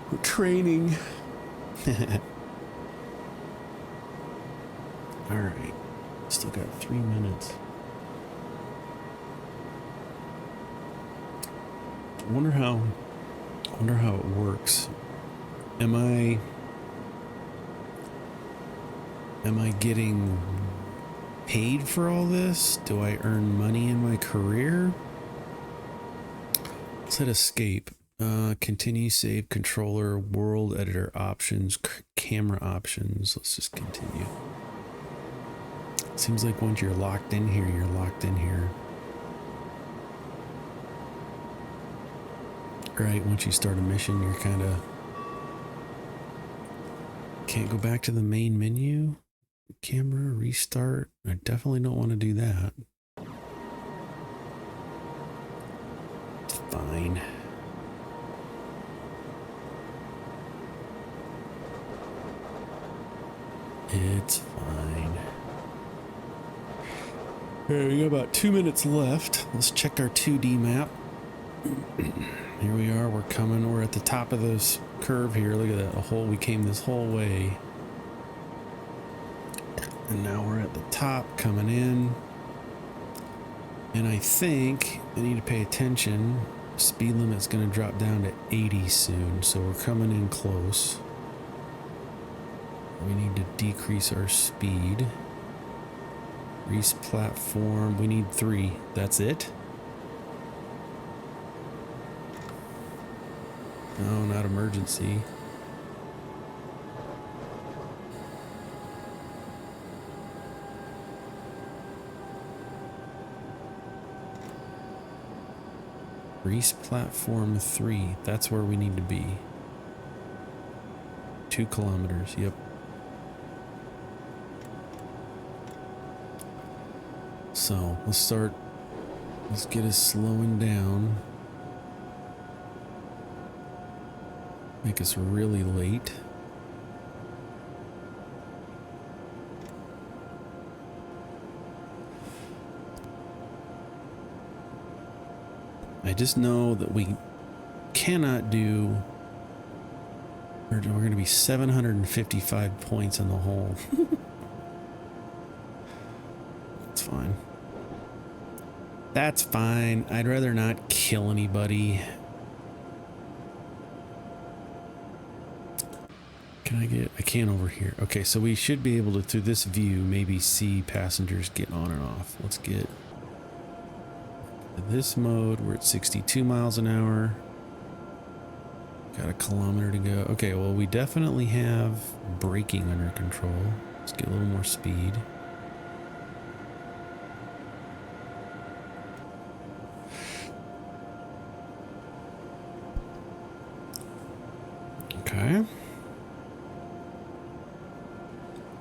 but training. Alright. Still got 3 minutes. I wonder how it works. Am I getting paid for all this? Do I earn money in my career? Let's hit escape. Continue, save, controller, world editor options, camera options. Let's just continue. Seems like once you're locked in here, you're locked in here. Right, once you start a mission, you're kind of... Can't go back to the main menu. Camera, restart. I definitely don't want to do that. It's fine. It's fine. Okay, we got about 2 minutes left. Let's check our 2D map. Here we are. We're coming. We're at the top of this curve here. Look at that. We came this whole way. And now we're at the top coming in. And I think I need to pay attention. Speed limit's going to drop down to 80 soon. So we're coming in close. We need to decrease our speed. Reese platform. We need 3. That's it? No, not emergency. Reese platform 3. That's where we need to be. 2 kilometers. Yep. So let's get us slowing down. Make us really late. I just know that we cannot do, we're going to be 755 points in the hole. That's fine. That's fine. I'd rather not kill anybody. Can I get, I can't over here. Okay, so we should be able to, through this view, maybe see passengers get on and off. Let's get this mode. We're at 62 miles an hour. Got a kilometer to go. Okay, well, we definitely have braking under control. Let's get a little more speed. Okay.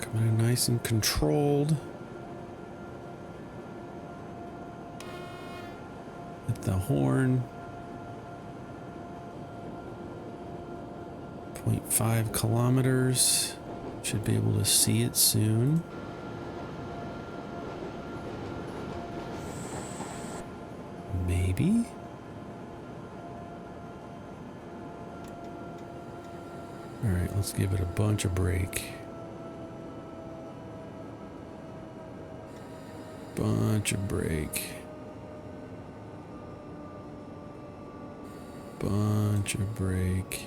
Coming in nice and controlled. Hit the horn. 0.5 kilometers. Should be able to see it soon. Maybe. All right, let's give it a bunch of brake. Bunch of brake. Bunch of brake.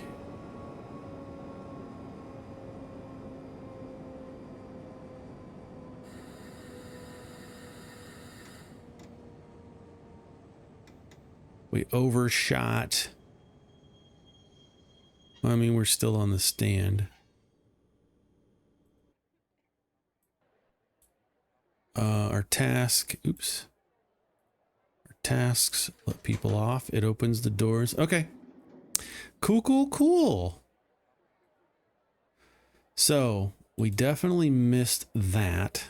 We overshot. I mean, we're still on the stand. Our task, oops. Our tasks let people off. It opens the doors. Okay. Cool, cool, cool. So we definitely missed that.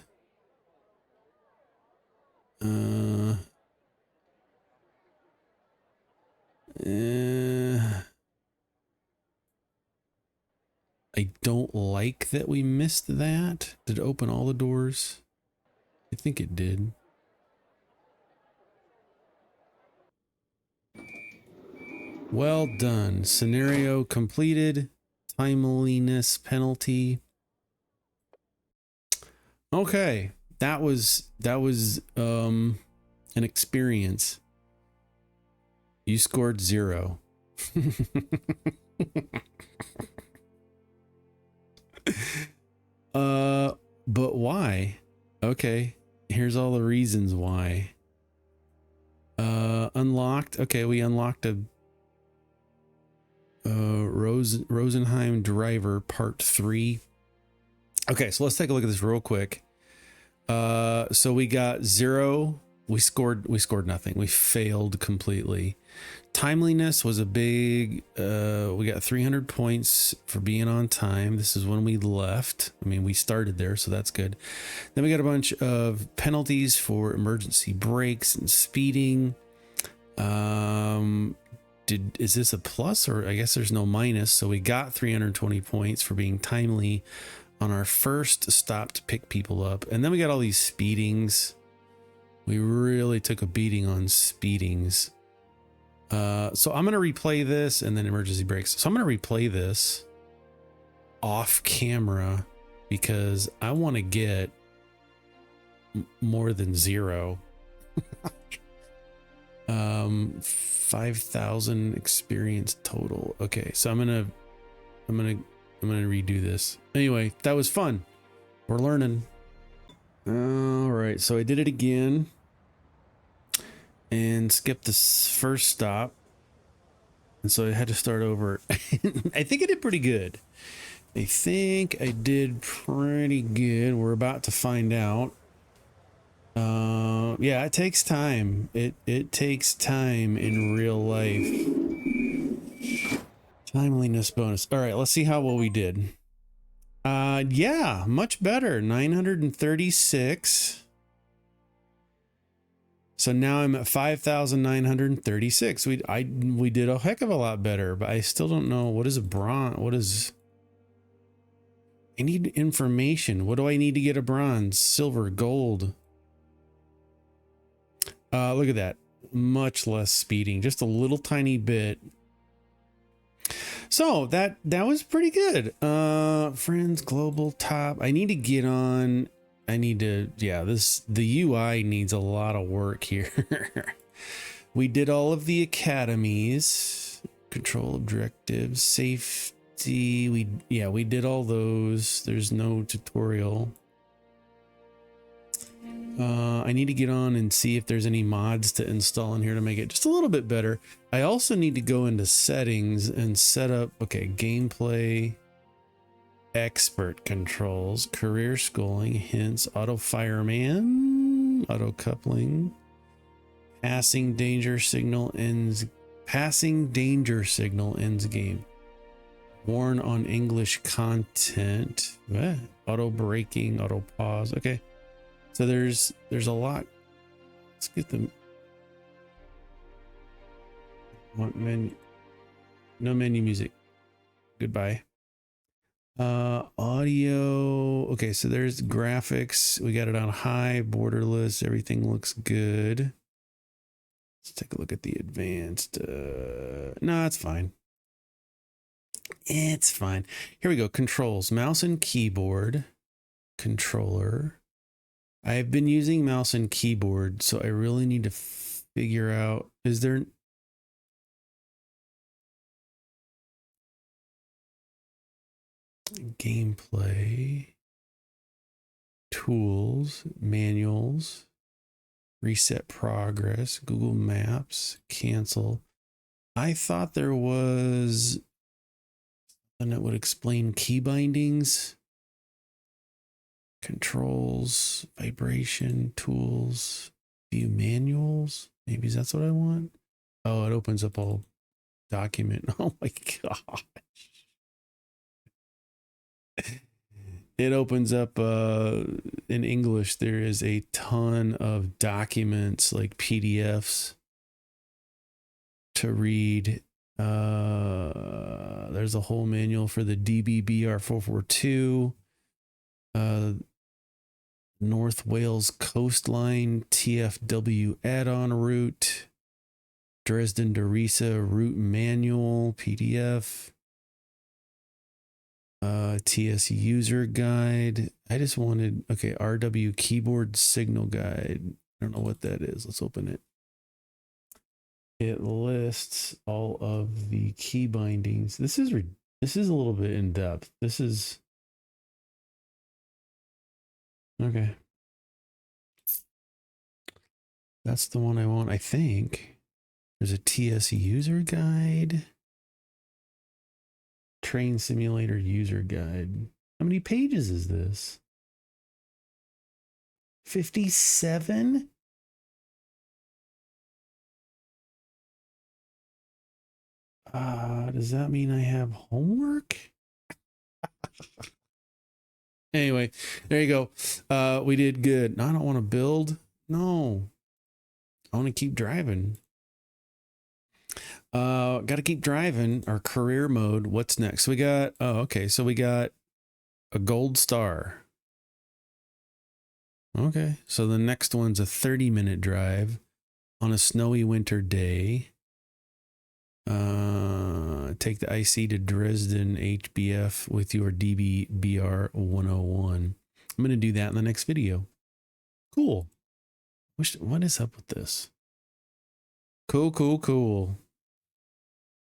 I don't like that we missed that. Did it open all the doors? I think it did. Well done. Scenario completed. Timeliness penalty. Okay. That was an experience. You scored 0. But why? Okay, here's all the reasons why. Unlocked. Okay, we unlocked a Rosenheim Driver Part 3. Okay, so let's take a look at this real quick. So we got 0. We scored nothing. We failed completely. Timeliness was a big, we got 300 points for being on time. This is when we left. I mean, we started there, so that's good. Then we got a bunch of penalties for emergency brakes and speeding. Is this a plus, or I guess there's no minus? So we got 320 points for being timely on our first stop to pick people up. And then we got all these speedings, We really took a beating on speedings. So I'm going to replay this and then emergency brakes. So I'm going to replay this off camera because I want to get more than 0. 5,000 experience total. Okay, so I'm gonna redo this. Anyway, that was fun. We're learning. All right, so I did it again and skipped this first stop, and so I had to start over. I think I did pretty good. I think I did pretty good. We're about to find out. Yeah, it takes time. It takes time in real life. Timeliness bonus. All right, let's see how well we did. Yeah, much better. 936. So now I'm at 5,936. We did a heck of a lot better, but I still don't know what is a bronze. What is? I need information. What do I need to get a bronze? Silver, gold. Look at that. Much less speeding, just a little tiny bit. So that was pretty good. Friends, global top. I need to get on. I need to, yeah, the UI needs a lot of work here. We did all of the academies, control objectives, safety. We did all those. There's no tutorial. I need to get on and see if there's any mods to install in here to make it just a little bit better. I also need to go into settings and set up, okay, gameplay, expert controls, career schooling, hints, auto fireman, auto coupling, passing danger signal ends game. Warn on English content, auto braking, auto pause. Okay. So there's a lot. Let's get them. Menu. No menu music. Goodbye. Audio. Okay, so there's graphics. We got it on high, borderless. Everything looks good. Let's take a look at the advanced. No, it's fine. It's fine. Here we go. Controls. Mouse and keyboard. Controller. I've been using mouse and keyboard, so I really need to figure out, is there... Gameplay, tools, manuals, reset progress, Google Maps, cancel. I thought there was something that would explain key bindings. Controls, vibration, tools, view manuals. Maybe that's what I want. Oh, it opens up all document. Oh my gosh. It opens up in English. There is a ton of documents like PDFs to read. There's a whole manual for the DBBR442. North Wales coastline TFW add-on route, Dresden to Riesa route manual PDF, TS user guide. I just wanted, okay, RW keyboard signal guide. I don't know what that is. Let's open it. It lists all of the key bindings. This is a little bit in depth. This is okay. That's the one I want, I think. There's a TS user guide. Train simulator user guide. How many pages is this? 57? Does that mean I have homework? Anyway, there you go. We did good. No, I don't want to build. No. I want to keep driving. Got to keep driving. Our career mode. What's next? We got, oh, okay. So we got a gold star. Okay, so the next one's a 30-minute drive on a snowy winter day. Take the IC to Dresden HBF with your DBBR 101. I'm going to do that in the next video. Cool. What is up with this? Cool.